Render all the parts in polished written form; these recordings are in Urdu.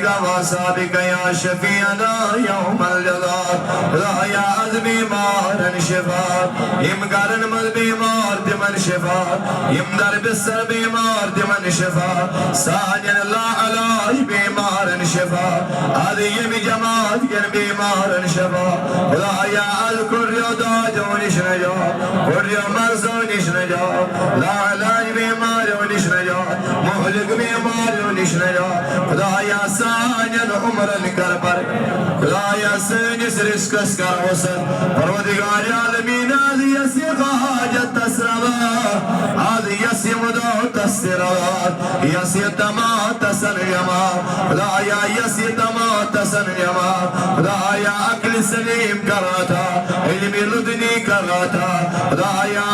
وأصحابك يا شفيعنا يوم الجزاء خدایا از بیمارن شفا یم گرن مز بیمار دمن شفا یم در بستر بیمار دمن شفا سانین اللہ علی بیمارن شفا از یم جماعت گر بیمارن شفا خدایا از کریو داجو نش نجا کریو مرزو نش نجا لا علاج بیمارو نش نجا مهلک بیمارو نش نجا خدایا سانین عمرن کر پر خدایا سنس رزقس کر حسن پروردگار عالمین از یسی حاجت تسروا از یسی مدو تسروا یسی دما تسن یما خدایا یسی دما تسن یما خدایا عقل سلیم کراتا علم لدنی کراتا خدایا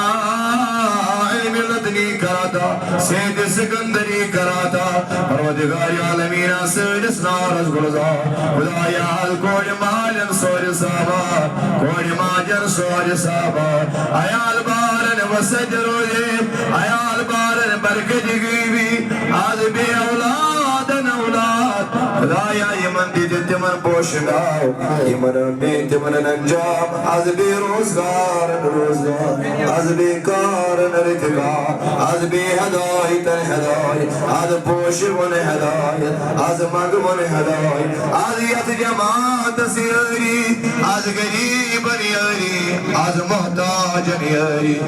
علم لدنی کراتا سید سکندری کراتا پروردگار عالمین سنس نارز گلزا خدایا کوئی مالن سور سابا کوئی ماجر سور سابا ایال بارن وسجرو جیب ایال بارن برکت گیبی آز بی اولادن اولاد خدایا یمن دید تمن پوشناو یمن بیت من انجام از بی روزگارن روزگار از بی کارن رتگار از بی هدایت هدایت از پوشون هدایت از مگمون هدایت از یت جماعت سیاری از غریب نیاری از محتاج نیاری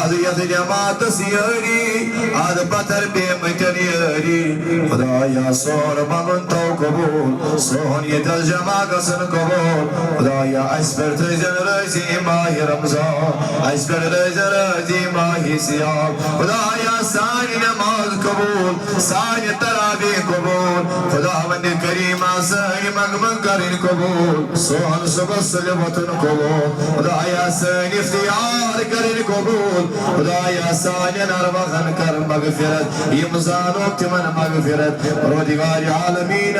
از یت جماعت سیاری از بطر بیمت نیاری خدایا سور مغن تو قبول سونیت الجماع قسن قبول خدایا اسپر تجن رجی ماہ رمضان اسپر رجن رجی ماہ سیاب خدایا سانی نماز قبول سانی ترابی قبول خدا من کریم سانی مغمن کرن قبول سوہن سبسل وطن قبول خدایا سانی اختیار کرن قبول خدایا سانی نروغن کر مغفرت یمزان وقت من مغفرت پروردگار عالمین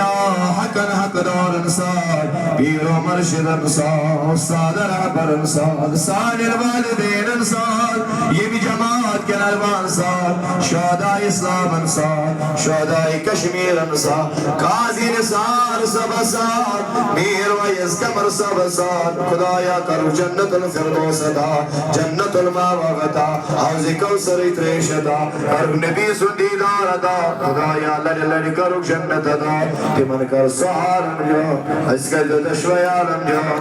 حقن حق دار انسان پیر و مرشد انسان استاد رہبر انسان سانی الوالدین انسان یہ بھی جماعت کے نربان انسان شہداء اسلام انسان شہداء کشمیر انسان قاضی نثار سب انسان میر ویز کمر سب انسان خدایا کرو جنت الفردوس دا جنت الماوغتا حوض کوثر اتریش دا کرو نبی سندیدار دا خدایا لڑ لڑ کرو جنت دا تمن کر سہارن جو اس کا جو دشویارن جو